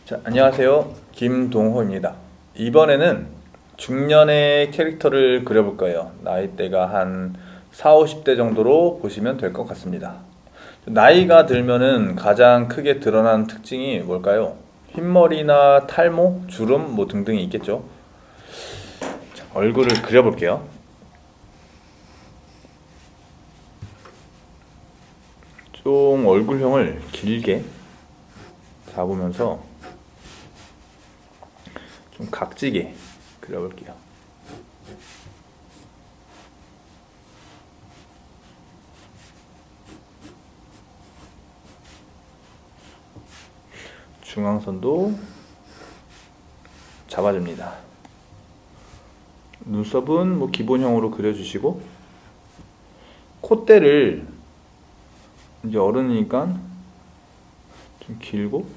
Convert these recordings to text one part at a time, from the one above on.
자, 안녕하세요. 김동호입니다. 이번에는 중년의 캐릭터를 그려볼 거예요. 나이대가 한 4, 50대 정도로 보시면 될 것 같습니다. 나이가 들면은 가장 크게 드러나는 특징이 뭘까요? 흰머리나 탈모, 주름 뭐 등등이 있겠죠. 자, 얼굴을 그려볼게요. 좀 얼굴형을 길게 잡으면서 좀 각지게 그려볼게요. 중앙선도 잡아줍니다. 눈썹은 뭐 기본형으로 그려주시고, 콧대를 이제 어른이니까 좀 길고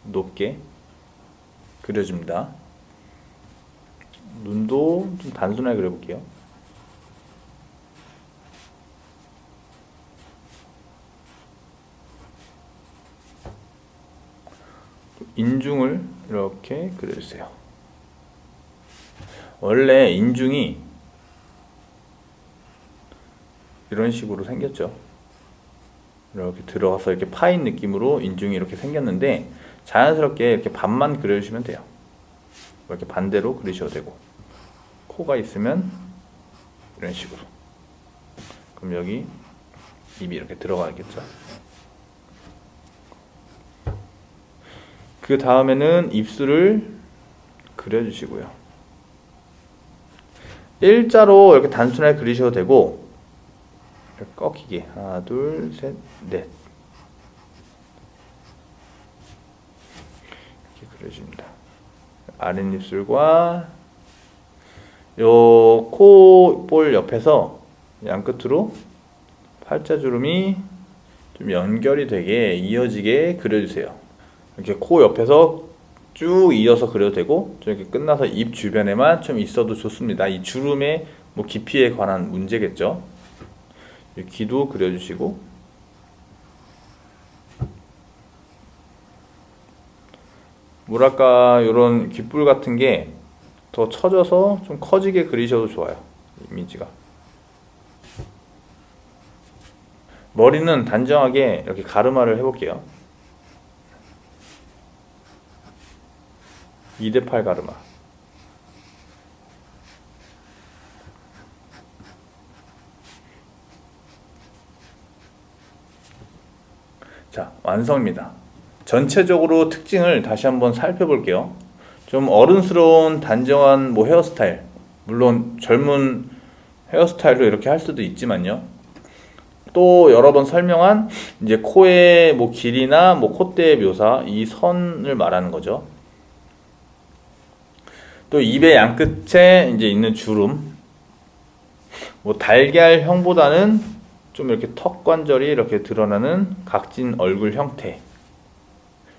높게 그려줍니다. 눈도 좀 단순하게 그려볼게요. 인중을 이렇게 그려주세요. 원래 인중이 이런 식으로 생겼죠. 이렇게 들어가서 이렇게 파인 느낌으로 인중이 이렇게 생겼는데, 자연스럽게 이렇게 반만 그려주시면 돼요. 이렇게 반대로 그리셔도 되고, 코가 있으면 이런 식으로. 그럼 여기 입이 이렇게 들어가겠죠. 그 다음에는 입술을 그려주시고요. 일자로 이렇게 단순하게 그리셔도 되고, 이렇게 꺾이게 하나, 둘, 셋, 넷 이렇게 그려줍니다. 아랫입술과 요 코볼 옆에서 양끝으로 팔자주름이 좀 연결이 되게 이어지게 그려주세요. 이렇게 코 옆에서 쭉 이어서 그려도 되고, 이렇게 끝나서 입 주변에만 좀 있어도 좋습니다. 이 주름의 뭐 깊이에 관한 문제겠죠. 귀도 그려주시고, 뭐랄까 이런 귓불 같은 게 더 처져서 좀 커지게 그리셔도 좋아요. 이미지가. 머리는 단정하게 이렇게 가르마를 해볼게요. 2대8 가르마. 자, 완성입니다. 전체적으로 특징을 다시 한번 살펴볼게요. 좀 어른스러운 단정한 뭐 헤어스타일, 물론 젊은 헤어스타일로 이렇게 할 수도 있지만요. 또 여러 번 설명한 이제 코의 뭐 길이나 뭐 콧대 묘사, 이 선을 말하는 거죠. 또 입의 양끝에 이제 있는 주름, 뭐 달걀형보다는 좀 이렇게 턱 관절이 이렇게 드러나는 각진 얼굴 형태,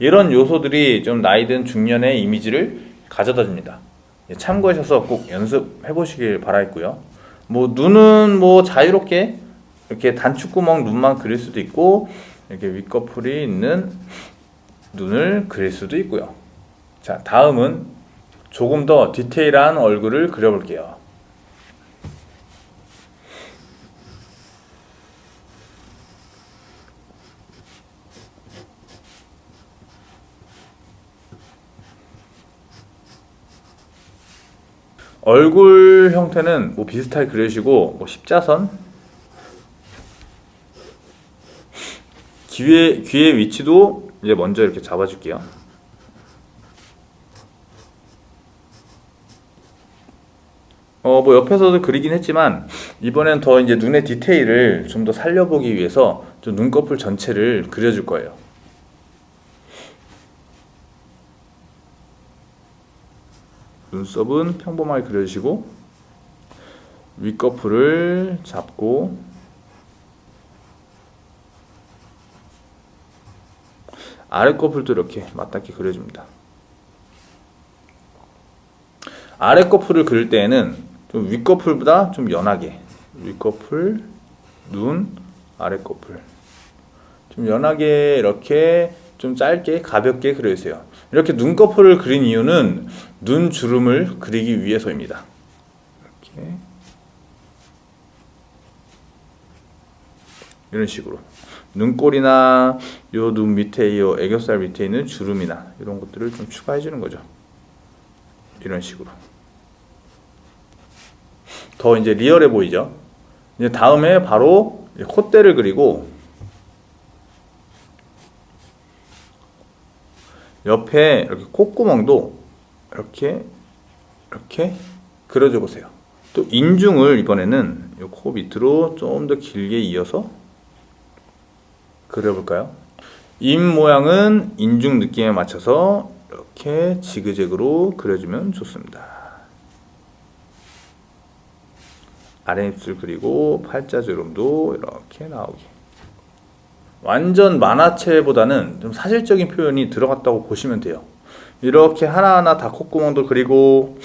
이런 요소들이 좀 나이든 중년의 이미지를 가져다 줍니다. 참고하셔서 꼭 연습해 보시길 바라겠고요. 뭐 눈은 뭐 자유롭게 이렇게 단추구멍 눈만 그릴 수도 있고, 이렇게 윗꺼풀이 있는 눈을 그릴 수도 있고요. 자, 다음은 조금 더 디테일한 얼굴을 그려볼게요. 얼굴 형태는 뭐 비슷하게 그리시고, 뭐 십자선, 귀의 위치도 이제 먼저 이렇게 잡아줄게요. 뭐 옆에서도 그리긴 했지만, 이번엔 더 이제 눈의 디테일을 좀 더 살려보기 위해서 좀 눈꺼풀 전체를 그려줄 거예요. 눈썹은 평범하게 그려주시고, 윗꺼풀을 잡고, 아랫꺼풀도 이렇게 맞닿게 그려줍니다. 아랫꺼풀을 그릴 때에는 좀 윗꺼풀보다 좀 연하게, 윗꺼풀, 눈, 아랫꺼풀 좀 연하게 이렇게 좀 짧게 가볍게 그려주세요. 이렇게 눈꺼풀을 그린 이유는 눈 주름을 그리기 위해서입니다. 이렇게 이런 식으로 눈꼬리나 요 눈 밑에 요 애교살 밑에 있는 주름이나 이런 것들을 좀 추가해 주는 거죠. 이런 식으로 더 이제 리얼해 보이죠. 이제 다음에 바로 콧대를 그리고 옆에 이렇게 콧구멍도 이렇게 그려줘 보세요. 또 인중을 이번에는 이 코 밑으로 좀 더 길게 이어서 그려볼까요? 입 모양은 인중 느낌에 맞춰서 이렇게 지그재그로 그려주면 좋습니다. 아랫입술 그리고 팔자주름도 이렇게 나오게. 완전 만화체보다는 좀 사실적인 표현이 들어갔다고 보시면 돼요. 이렇게 하나하나 다 콧구멍도 그리고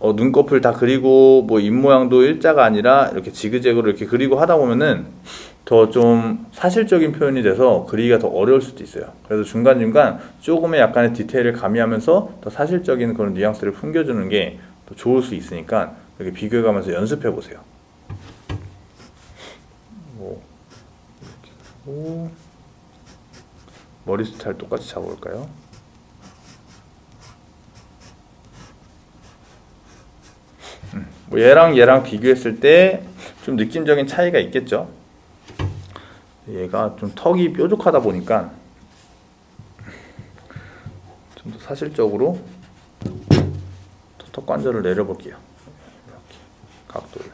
눈꺼풀 다 그리고 뭐 입 모양도 일자가 아니라 이렇게 지그재그로 이렇게 그리고 하다 보면은 더 좀 사실적인 표현이 돼서 그리기가 더 어려울 수도 있어요. 그래서 중간중간 조금의 약간의 디테일을 가미하면서 더 사실적인 그런 뉘앙스를 풍겨주는 게 더 좋을 수 있으니까 이렇게 비교해가면서 연습해 보세요. 머리 스타일 똑같이 잡아볼까요? 뭐 얘랑 비교했을 때 좀 느낌적인 차이가 있겠죠. 얘가 좀 턱이 뾰족하다 보니까 좀 더 사실적으로 턱 관절을 내려볼게요. 이렇게 각도를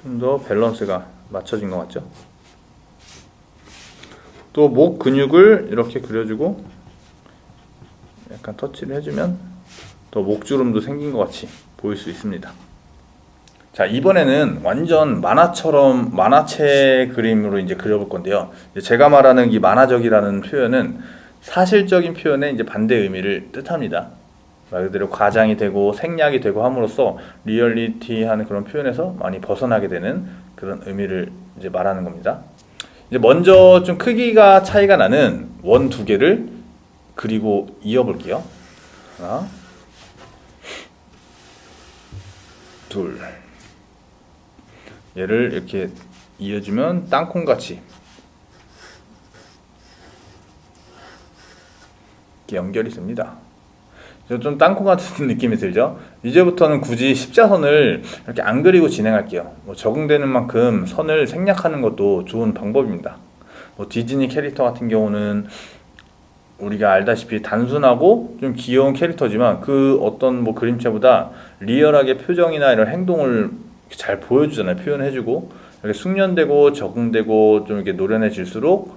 좀 더 밸런스가 맞춰진 것 같죠? 또 목 근육을 이렇게 그려주고 약간 터치를 해주면 더 목주름도 생긴 것 같이 보일 수 있습니다. 자, 이번에는 완전 만화처럼 만화체 그림으로 이제 그려볼 건데요. 제가 말하는 이 만화적이라는 표현은 사실적인 표현의 이제 반대 의미를 뜻합니다. 말 그대로 과장이 되고 생략이 되고 함으로써 리얼리티한 그런 표현에서 많이 벗어나게 되는 그런 의미를 이제 말하는 겁니다. 이제 먼저 좀 크기가 차이가 나는 원 두 개를 그리고 이어볼게요. 하나, 둘. 얘를 이렇게 이어주면 땅콩같이 이렇게 연결이 됩니다. 좀 땅콩 같은 느낌이 들죠? 이제부터는 굳이 십자선을 이렇게 안 그리고 진행할게요. 뭐 적응되는 만큼 선을 생략하는 것도 좋은 방법입니다. 뭐 디즈니 캐릭터 같은 경우는 우리가 알다시피 단순하고 좀 귀여운 캐릭터지만 그 어떤 뭐 그림체보다 리얼하게 표정이나 이런 행동을 잘 보여주잖아요. 표현해주고 이렇게 숙련되고 적응되고 좀 이렇게 노련해질수록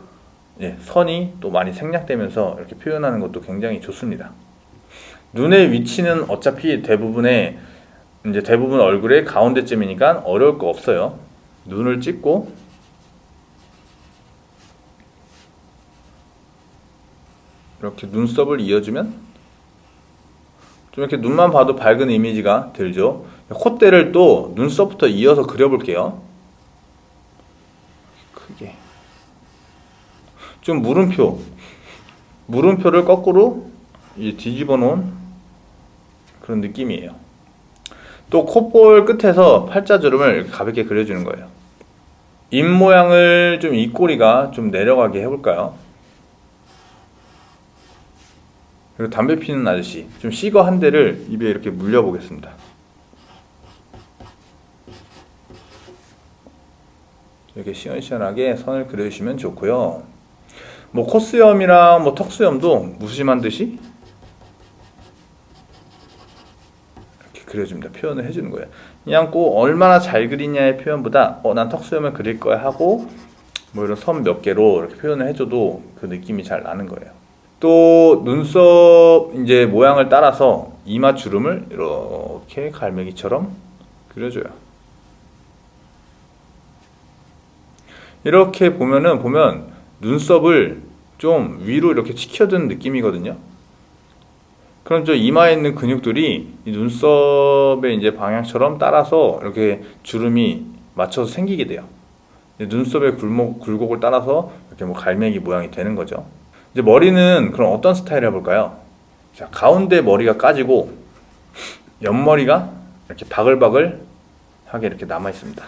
선이 또 많이 생략되면서 이렇게 표현하는 것도 굉장히 좋습니다. 눈의 위치는 어차피 대부분 얼굴의 가운데쯤이니까 어려울 거 없어요. 눈을 찍고 이렇게 눈썹을 이어주면 좀 이렇게 눈만 봐도 밝은 이미지가 들죠. 콧대를 또 눈썹부터 이어서 그려볼게요. 크게 좀 물음표를 거꾸로 뒤집어 놓은 그런 느낌이에요. 또 콧볼 끝에서 팔자주름을 가볍게 그려주는 거예요. 입 모양을 좀 입꼬리가 좀 내려가게 해볼까요? 그리고 담배 피는 아저씨 좀 시거 한 대를 입에 이렇게 물려보겠습니다. 이렇게 시원시원하게 선을 그려주시면 좋고요. 뭐 콧수염이랑 뭐 턱수염도 무심한 듯이 이렇게 그려줍니다. 표현을 해주는 거예요. 그냥 꼭 얼마나 잘 그리냐의 표현보다 난 턱수염을 그릴 거야 하고 뭐 이런 선 몇 개로 이렇게 표현을 해줘도 그 느낌이 잘 나는 거예요. 또 눈썹 이제 모양을 따라서 이마 주름을 이렇게 갈매기처럼 그려줘요. 이렇게 보면 눈썹을 좀 위로 이렇게 치켜든 느낌이거든요. 그럼 저 이마에 있는 근육들이 이 눈썹의 이제 방향처럼 따라서 이렇게 주름이 맞춰서 생기게 돼요. 이제 눈썹의 굴곡을 따라서 이렇게 뭐 갈매기 모양이 되는 거죠. 이제 머리는 그럼 어떤 스타일 해볼까요? 자, 가운데 머리가 까지고 옆머리가 이렇게 바글바글 하게 이렇게 남아 있습니다.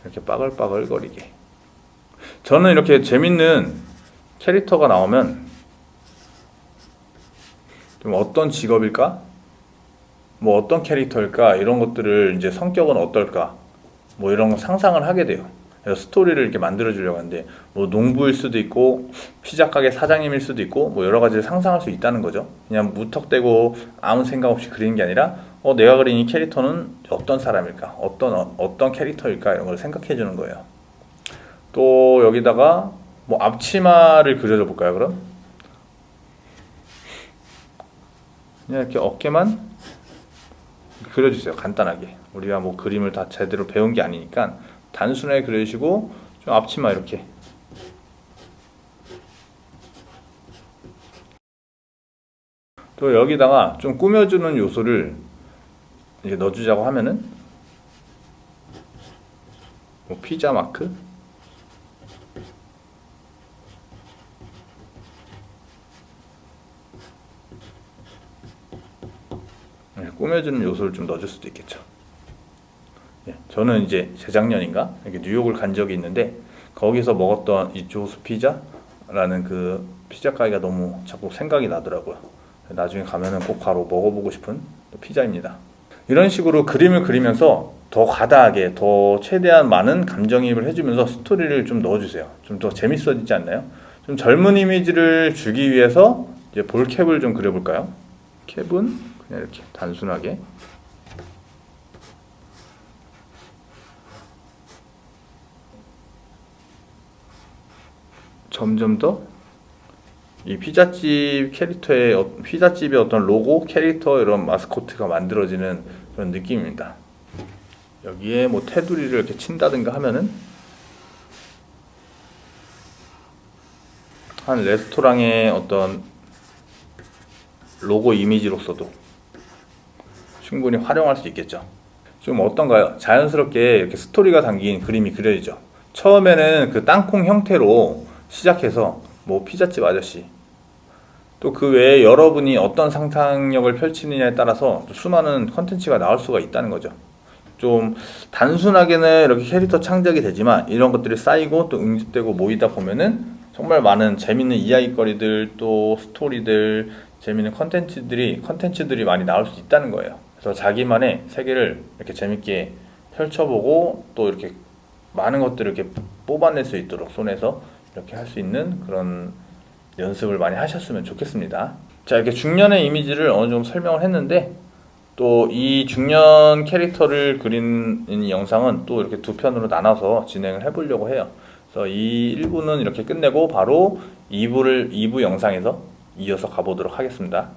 이렇게 빠글빠글 거리게. 저는 이렇게 재밌는 캐릭터가 나오면 좀 어떤 직업일까? 뭐 어떤 캐릭터일까? 이런 것들을 이제 성격은 어떨까? 뭐 이런 거 상상을 하게 돼요. 그래서 스토리를 이렇게 만들어 주려고 하는데 뭐 농부일 수도 있고 피자 가게 사장님일 수도 있고 뭐 여러 가지를 상상할 수 있다는 거죠. 그냥 무턱대고 아무 생각 없이 그리는 게 아니라 내가 그린 이 캐릭터는 어떤 사람일까? 어떤 캐릭터일까? 이런 걸 생각해 주는 거예요. 또 여기다가 뭐 앞치마를 그려줘 볼까요, 그럼? 그냥 이렇게 어깨만 그려주세요. 간단하게. 우리가 뭐 그림을 다 제대로 배운 게 아니니까 단순하게 그려주시고 좀 앞치마 이렇게. 또 여기다가 좀 꾸며주는 요소를 이제 넣어주자고 하면은 뭐 피자 마크, 꾸며주는 요소를 좀 넣어줄 수도 있겠죠. 저는 이제 재작년인가 이렇게 뉴욕을 간 적이 있는데 거기서 먹었던 이 조스 피자라는 그 피자 가게가 너무 자꾸 생각이 나더라고요. 나중에 가면은 꼭 바로 먹어보고 싶은 피자입니다. 이런 식으로 그림을 그리면서 더 과다하게, 더 최대한 많은 감정이입을 해주면서 스토리를 좀 넣어주세요. 좀 더 재밌어지지 않나요? 좀 젊은 이미지를 주기 위해서 이제 볼캡을 좀 그려볼까요? 캡은 그냥 이렇게 단순하게 점점 더 이 피자집 캐릭터의 피자집의 어떤 로고, 캐릭터 이런 마스코트가 만들어지는 그런 느낌입니다. 여기에 뭐 테두리를 이렇게 친다든가 하면은 한 레스토랑의 어떤 로고 이미지로서도 충분히 활용할 수 있겠죠. 좀 어떤가요? 자연스럽게 이렇게 스토리가 담긴 그림이 그려지죠. 처음에는 그 땅콩 형태로 시작해서 뭐 피자집 아저씨, 또 그 외에 여러분이 어떤 상상력을 펼치느냐에 따라서 수많은 컨텐츠가 나올 수가 있다는 거죠. 좀 단순하게는 이렇게 캐릭터 창작이 되지만 이런 것들이 쌓이고 또 응집되고 모이다 보면은 정말 많은 재밌는 이야기거리들, 또 스토리들, 재밌는 컨텐츠들이 많이 나올 수 있다는 거예요. 그래서 자기만의 세계를 이렇게 재밌게 펼쳐보고 또 이렇게 많은 것들을 이렇게 뽑아낼 수 있도록 손에서 이렇게 할 수 있는 그런 연습을 많이 하셨으면 좋겠습니다. 자, 이렇게 중년의 이미지를 어느 정도 설명을 했는데 또 이 중년 캐릭터를 그리는 영상은 또 이렇게 두 편으로 나눠서 진행을 해보려고 해요. 그래서 이 1부는 이렇게 끝내고 바로 2부 영상에서 이어서 가보도록 하겠습니다.